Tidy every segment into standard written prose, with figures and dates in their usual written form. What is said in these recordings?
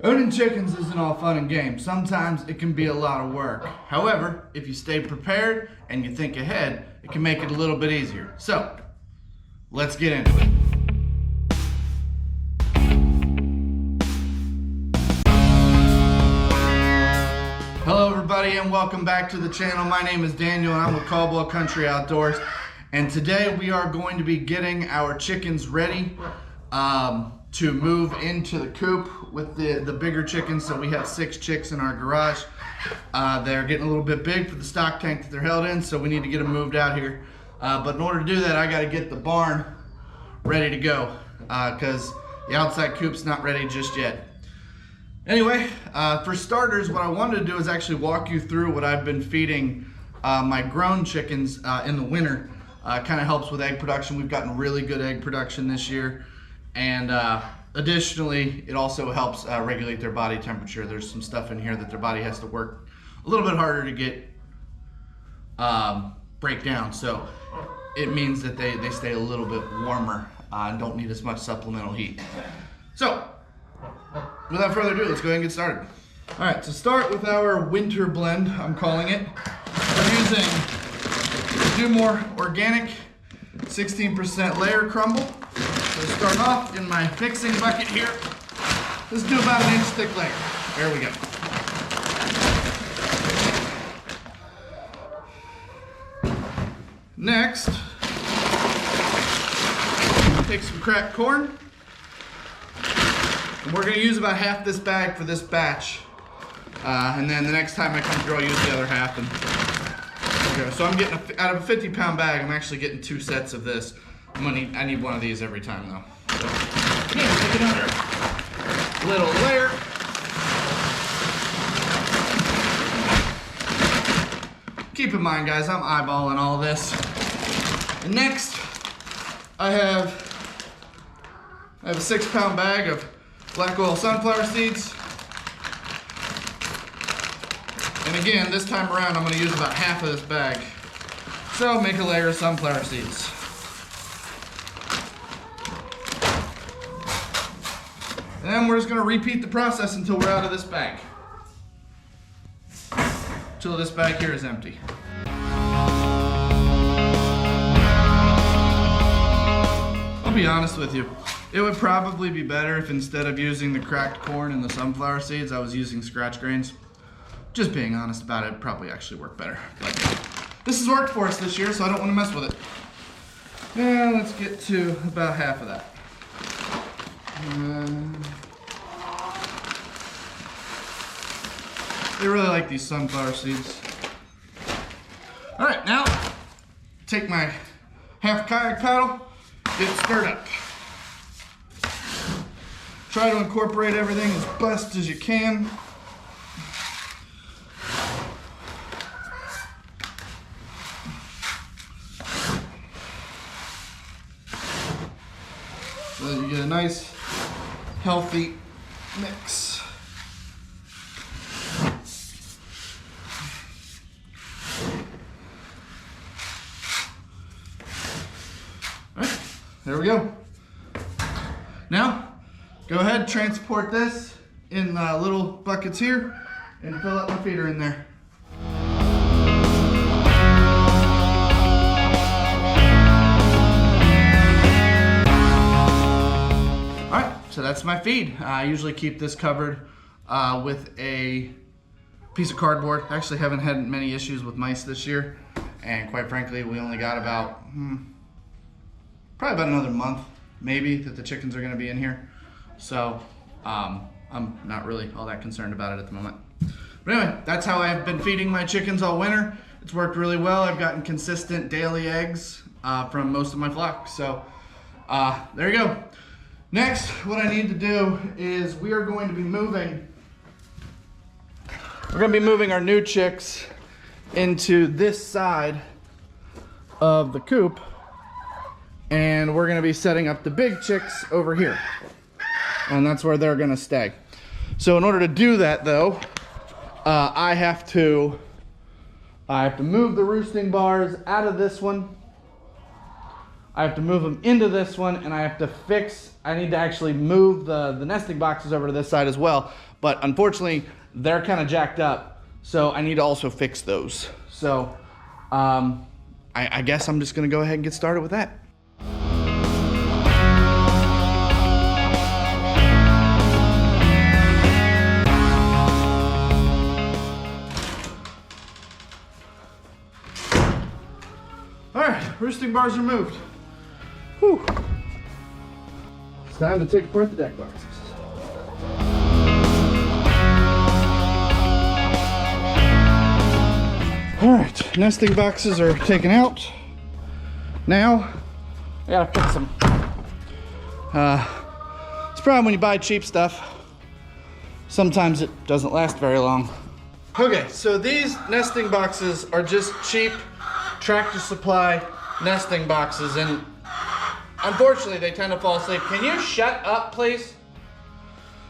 Owning chickens isn't all fun and games. Sometimes it can be a lot of work. However, if you stay prepared and you think ahead, it can make it a little bit easier. So, let's get into it. Hello everybody and welcome back to the channel. My name is Daniel and I'm with Caldwell Country Outdoors. And today we are going to be getting our chickens ready to move into the coop with the bigger chickens. So we have 6 chicks in our garage. They're getting a little bit big for the stock tank that they're held in, so we need to get them moved out here. But in order to do that, I got to get the barn ready to go because the outside coop's not ready just yet. Anyway, for starters, what I wanted to do is actually walk you through what I've been feeding my grown chickens in the winter. Kind of helps with egg production. We've gotten really good egg production this year. And additionally, it also helps regulate their body temperature. There's some stuff in here that their body has to work a little bit harder to get break down. So it means that they stay a little bit warmer and don't need as much supplemental heat. So without further ado, let's go ahead and get started. All right, to start with our winter blend, I'm calling it, we're using Do More Organic 16% layer crumble. So starting off in my mixing bucket here, let's do about an inch thick layer. There we go. Next, take some cracked corn. And we're gonna use about half this bag for this batch. And then the next time I come through, I'll use the other half. And okay, so I'm getting, out of a 50-pound bag, I'm actually getting 2 sets of this. I need one of these every time though. So, yeah, take another little layer. Keep in mind, guys, I'm eyeballing all this. And next, I have a 6-pound bag of black oil sunflower seeds. And again, this time around, I'm going to use about half of this bag. So make a layer of sunflower seeds. And then we're just going to repeat the process until we're out of this bag. Until this bag here is empty. I'll be honest with you. It would probably be better if instead of using the cracked corn and the sunflower seeds, I was using scratch grains. Just being honest about it, it'd probably actually work better. But this has worked for us this year, so I don't want to mess with it. And let's get to about half of that. They really like these sunflower seeds. All right, now take my half kayak paddle, get it stirred up. Try to incorporate everything as best as you can. So that you get a nice, healthy mix. All right, there we go. Now, go ahead, transport this in little buckets here and fill up my feeder in there. So that's my feed. I usually keep this covered with a piece of cardboard. Actually haven't had many issues with mice this year. And quite frankly, we only got about, probably about another month, maybe, that the chickens are gonna be in here. So I'm not really all that concerned about it at the moment. But anyway, that's how I've been feeding my chickens all winter. It's worked really well. I've gotten consistent daily eggs from most of my flock. So there you go. Next, what I need to do is we are going to be moving our new chicks into this side of the coop, and we're gonna be setting up the big chicks over here. And that's where they're gonna stay. So in order to do that though, I have to move the roosting bars out of this one. I have to move them into this one, and I need to actually move the nesting boxes over to this side as well. but unfortunately they're kind of jacked up, so I need to also fix those. So I guess I'm just gonna go ahead and get started with that. All right, roosting bars removed. Whew. It's time to take apart the deck boxes. All right, nesting boxes are taken out. Now, I gotta fix them. It's a problem when you buy cheap stuff. Sometimes it doesn't last very long. Okay, so these nesting boxes are just cheap Tractor Supply nesting boxes, and unfortunately they tend to fall asleep. Can you shut up, please?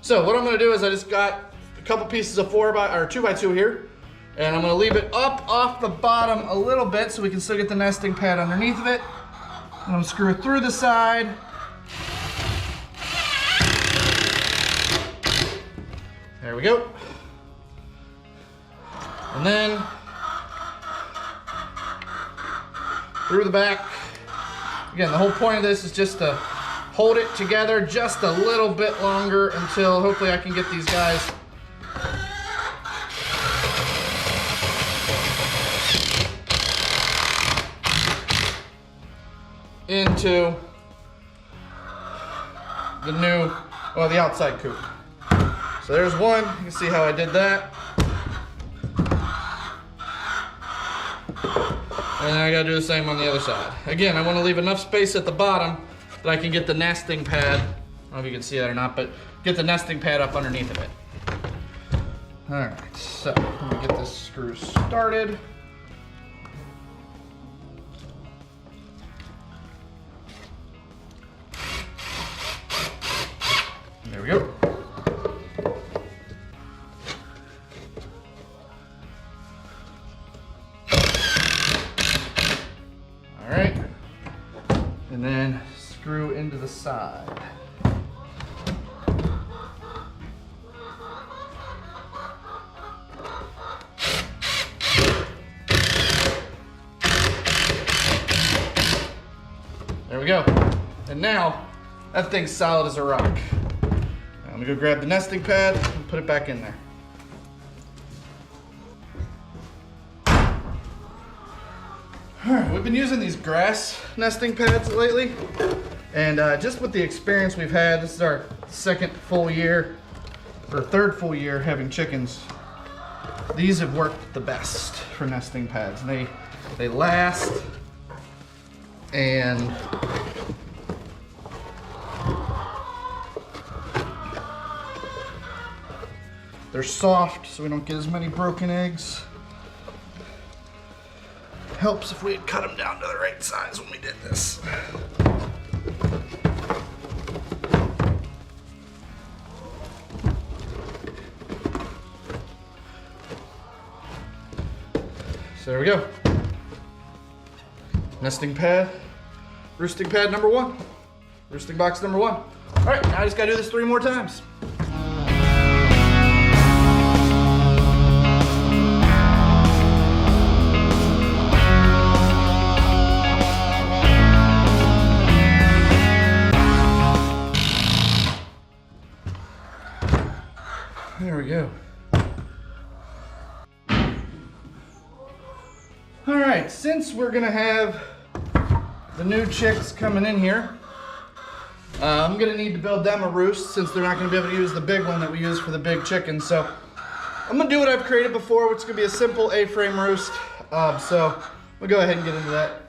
So what I'm gonna do is I just got a couple pieces of 2x2 here, and I'm gonna leave it up off the bottom a little bit so we can still get the nesting pad underneath of it. And I'm gonna screw it through the side. There we go. And then through the back. Again, the whole point of this is just to hold it together just a little bit longer until hopefully I can get these guys into the outside coop. So there's one, you can see how I did that. And then I gotta do the same on the other side. Again, I wanna leave enough space at the bottom that I can get the nesting pad, I don't know if you can see that or not, but get the nesting pad up underneath of it. All right, so let me get this screw started. There we go. All right, and then screw into the side. There we go. And now that thing's solid as a rock. I'm gonna go grab the nesting pad and put it back in there. All right, we've been using these grass nesting pads lately, and just with the experience we've had, this is our third full year having chickens. These have worked the best for nesting pads. They last, and they're soft, so we don't get as many broken eggs. Helps if we had cut them down to the right size when we did this. So there we go. Nesting pad, roosting pad number 1, roosting box number 1. All right, now I just gotta do this 3 more times. There we go. All right, since we're gonna have the new chicks coming in here, I'm gonna need to build them a roost since they're not gonna be able to use the big one that we use for the big chickens. So I'm gonna do what I've created before, which is gonna be a simple A-frame roost. So we'll go ahead and get into that.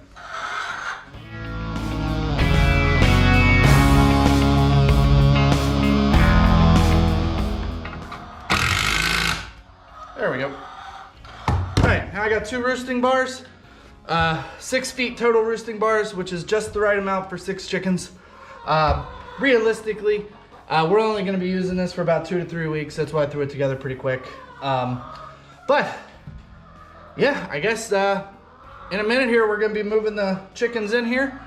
There we go. All right, now I got 2 roosting bars, 6 feet total roosting bars, which is just the right amount for 6 chickens. Realistically, we're only gonna be using this for about 2 to 3 weeks. That's why I threw it together pretty quick. But yeah, I guess in a minute here, we're gonna be moving the chickens in here.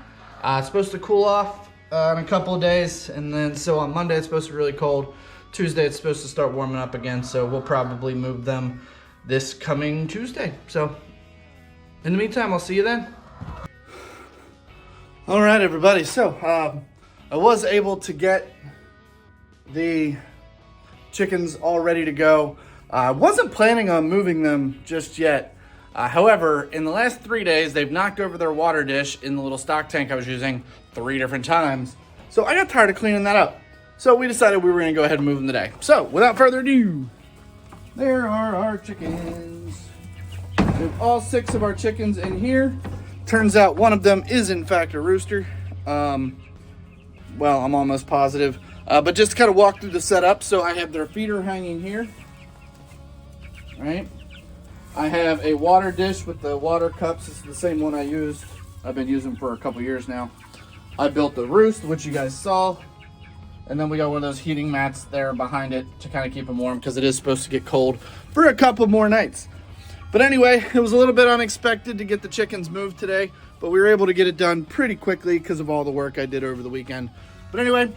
It's supposed to cool off in a couple of days, and then so on Monday it's supposed to be really cold. Tuesday it's supposed to start warming up again, so we'll probably move them this coming Tuesday. So in the meantime, I'll see you then. All right, everybody. So I was able to get the chickens all ready to go. I wasn't planning on moving them just yet. However, in the last 3 days, they've knocked over their water dish in the little stock tank I was using 3 different times. So I got tired of cleaning that up. So we decided we were gonna go ahead and move them today. So without further ado, there are our chickens. We have all 6 of our chickens in here. Turns out one of them is in fact a rooster. Well, I'm almost positive. But just to kind of walk through the setup, so I have their feeder hanging here, right? I have a water dish with the water cups. This is the same one I used. I've been using for a couple years now. I built the roost, which you guys saw. And then we got one of those heating mats there behind it to kind of keep them warm because it is supposed to get cold for a couple more nights. But anyway, it was a little bit unexpected to get the chickens moved today, but we were able to get it done pretty quickly because of all the work I did over the weekend. But anyway,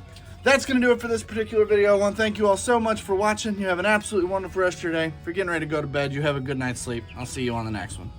that's going to do it for this particular video. I want to thank you all so much for watching. You have an absolutely wonderful rest of your day. If you're getting ready to go to bed, you have a good night's sleep. I'll see you on the next one.